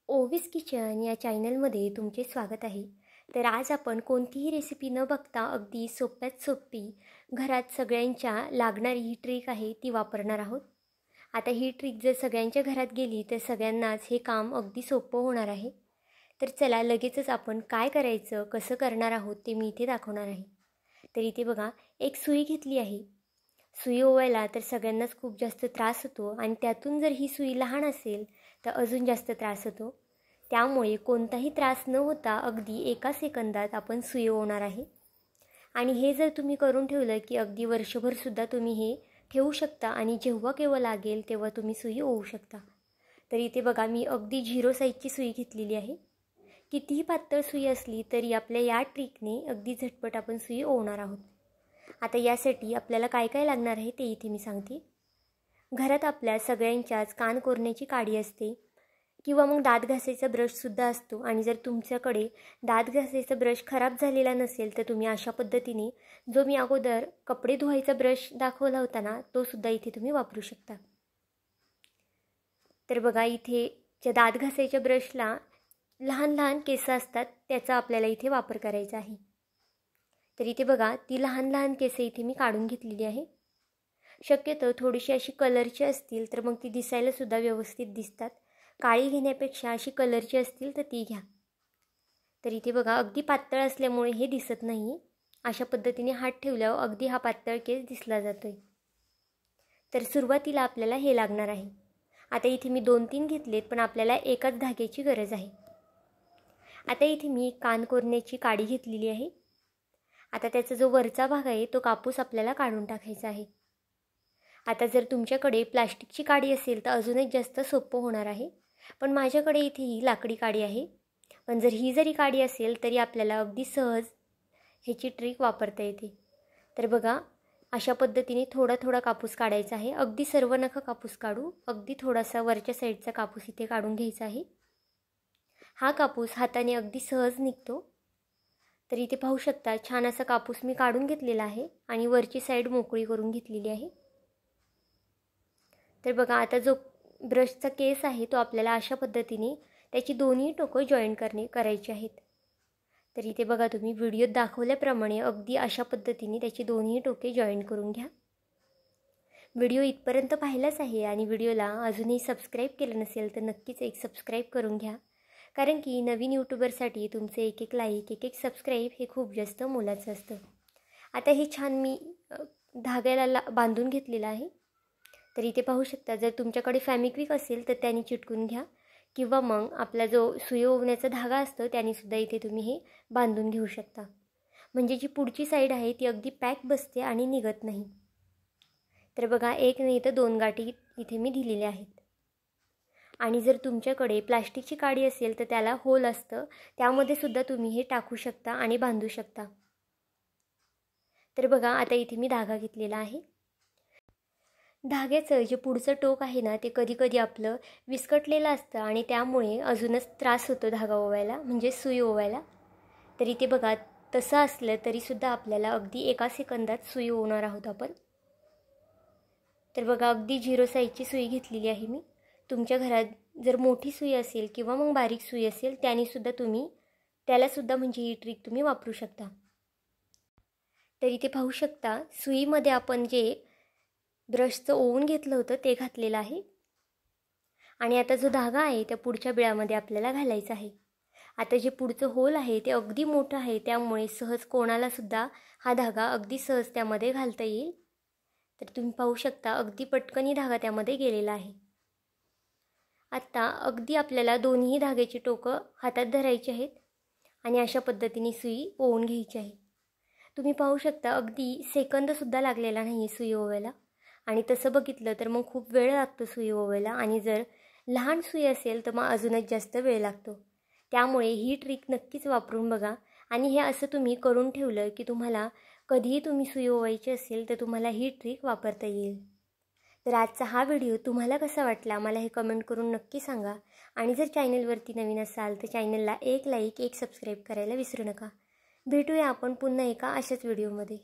ओवीस kitchen या चॅनलमध्ये तुमचे स्वागत आहे। तर आज आपण कोणतीही रेसिपी न बघता अगदी सोप्यात सोपी घरात सगळ्यांच्या लागणारी ही ट्रिक आहे ती वापरणार आहोत। आता ही ट्रिक जर सगळ्यांच्या घरात गेली तर सगळ्यांनाच हे काम अगदी सोपं होणार आहे। तर चला लगेचच आपण काय करायचं कसं करणार आहोत ते मी इथे दाखवणार आहे। तर इथे बघा एक सुई घेतली आहे। सुई ओवायला तर सगळ्यांनाच खूप जास्त त्रास होतो आणि त्यातून जर ही सुई लहान असेल तर अजून जास्त त्रास होतो। त्यामुळे कोणताही त्रास न होता अगदी एका सेकंदात आपण सुई ओवणार आहे। आणि हे जर तुम्ही करून ठेवलं की अगदी वर्षभर सुद्धा तुम्ही हे ठेवू शकता आणि जेव्हा केव्हा लागेल तेव्हा तुम्ही सुई ओवू शकता। तर इथे बघा मी अगदी 0 साईजची सुई घेतलेली आहे। कितीही पातळ सुई असली तरी आपल्या या ट्रिकने अगदी झटपट आपण सुई ओवणार आहोत। आता यासाठी आपल्याला काय काय लागणार आहे ते इथे मी सांगते। घरात आपल्या सगळ्यांच्याच कान कोरण्याची काडी असते किंवा मग दात घासायचा ब्रशसुद्धा असतो आणि जर तुमच्याकडे दात घासायचा ब्रश खराब झालेला नसेल तर तुम्ही अशा पद्धतीने जो मी अगोदर कपडे धुवायचा ब्रश दाखवला होता ना तो सुद्धा इथे तुम्ही वापरू शकता। तर बघा इथे ज्या दात घासायच्या ब्रशला लहान लहान केस असतात त्याचा आपल्याला इथे वापर करायचा आहे। तर इथे बघा ती लहान लहान केस इथे मी काढून घेतलेली आहे। शक्यतो थोडीशी अशी कलरची असतील तर मग ती दिसायला सुद्धा व्यवस्थित दिसतात। काळी घेण्यापेक्षा अशी कलरची असतील तर ती घ्या। तर इथे बघा अगदी पातळ असल्यामुळे हे दिसत नाही। अशा पद्धतीने हात ठेवल्यावर अगदी हा पातळ केस दिसला जातोय। तर सुरुवातीला आपल्याला हे लागणार आहे। आता इथे मी 2-3 घेतलेत पण आपल्याला एकाच धाग्याची गरज आहे। आता इथे मी कान कोरण्याची काडी घेतलेली आहे। आता त्याचा जो वरचा भाग आहे तो कापूस आपल्याला काढून टाकायचा आहे। आता जर तुमच्याकडे प्लास्टिकची काडी असेल तर अजूनच जास्त सोपं होणार आहे। पण माझ्याकडे इथे ही लाकडी काडी आहे। पण जर ही जरी काडी असेल तरी आपल्याला अगदी सहज ह्याची ट्रिक वापरता येते। तर बघा अशा पद्धतीने थोडा थोडा कापूस काढायचा आहे। अगदी सर्व नका कापूस काढू, अगदी थोडासा वरच्या साईडचा कापूस इथे काढून घ्यायचा आहे। हा कापूस हाताने अगदी सहज निघतो। तर इथे पाहू शकता छान असा कापूस मी काढून घेतलेला आहे आणि वरची साईड मोकळी करून घेतलेली आहे। तर बघा आता जो ब्रशचा केस आहे तो आपल्याला अशा पद्धतीने त्याची दोन्ही टोकं जॉईंट करायची आहेत। तर इथे बघा तुम्ही व्हिडिओत दाखवल्याप्रमाणे अगदी अशा पद्धतीने त्याची दोन्ही टोके जॉईंट करून घ्या। व्हिडिओ इथपर्यंत पाहिलाच आहे आणि व्हिडिओला अजूनही सबस्क्राईब केलं नसेल तर नक्कीच एक सबस्क्राईब करून घ्या, कारण की नवीन यूट्यूबरसाठी तुमचे एक लाईक एक सबस्क्राईब हे खूप जास्त मोलाचं असतं। आता हे छान मी धाग्याला बांधून घेतलेलं आहे। तर इथे पाहू शकता जर तुमच्याकडे फेविक्विक असेल तर त्याने चिटकून घ्या किंवा मग आपला जो सुई ओवण्याचा धागा असतो त्याने सुद्धा इथे तुम्ही हे बांधून घेऊ शकता। म्हणजे जी पुढची साईड आहे ती अगदी पॅक बसते आणि निघत नाही। तर बघा एक नाही तर 2 गाठी इथे मी दिलेल्या आहेत। आणि जर तुमच्याकडे प्लास्टिकची काडी असेल तर त्याला होल असतं, त्यामध्ये सुद्धा तुम्ही हे टाकू शकता आणि बांधू शकता। तर बघा आता इथे मी धागा घेतलेला आहे। धाग्याचं जे पुढचं टोक आहे ना ते कधी कधी आपलं विस्कटलेलं असतं आणि त्यामुळे अजूनच त्रास होतो धागा ओवायला म्हणजे सुई ओवायला। तर इथे बघा तसं असलं तरीसुद्धा आपल्याला अगदी एका सेकंदात सुई ओवणार आहोत आपण। तर बघा अगदी 0 साईजची सुई घेतलेली आहे मी। तुमच्या घरात जर मोठी सुई असेल किंवा मग बारीक सुई असेल त्यानेसुद्धा तुम्ही त्यालासुद्धा म्हणजे ही ट्रिक तुम्ही वापरू शकता। तर इथे पाहू शकता सुईमध्ये आपण जे ब्रशचं ओवून घेतलं होतं ते घातलेलं आहे आणि आता जो धागा आहे त्या पुढच्या बिळामध्ये आपल्याला घालायचा आहे। आता जे पुढचं होल आहे ते अगदी मोठं आहे त्यामुळे सहज कोणाला सुद्धा हा धागा अगदी सहज त्यामध्ये घालता येईल। तर तुम्ही पाहू शकता अगदी पटकनी धागा त्यामध्ये गेलेला आहे। आता अगदी आपल्याला दोन्ही धाग्याची टोकं हातात धरायची आहेत आणि अशा पद्धतीने सुई ओवून घ्यायची आहे। तुम्ही पाहू शकता अगदी सेकंदसुद्धा लागलेला नाही आहे सुई ओवायला आणि तसं बघितलं तर मग खूप वेळ लागतो सुई ओवायला आणि जर लहान सुई असेल तर मग अजूनच जास्त वेळ लागतो। त्यामुळे ही ट्रिक नक्कीच वापरून बघा आणि हे असं तुम्ही करून ठेवलं की तुम्हाला कधीही तुम्ही सुई ओवायची असेल तर तुम्हाला ही ट्रिक वापरता येईल। तर आजचा हा व्हिडिओ तुम्हाला कसा वाटला मला हे कमेंट करून नक्की सांगा आणि जर चॅनलवरती नवीन असाल तर चॅनलला एक लाईक एक सबस्क्राईब करायला विसरू नका। भेटूया आपण पुन्हा एका अशाच व्हिडिओमध्ये।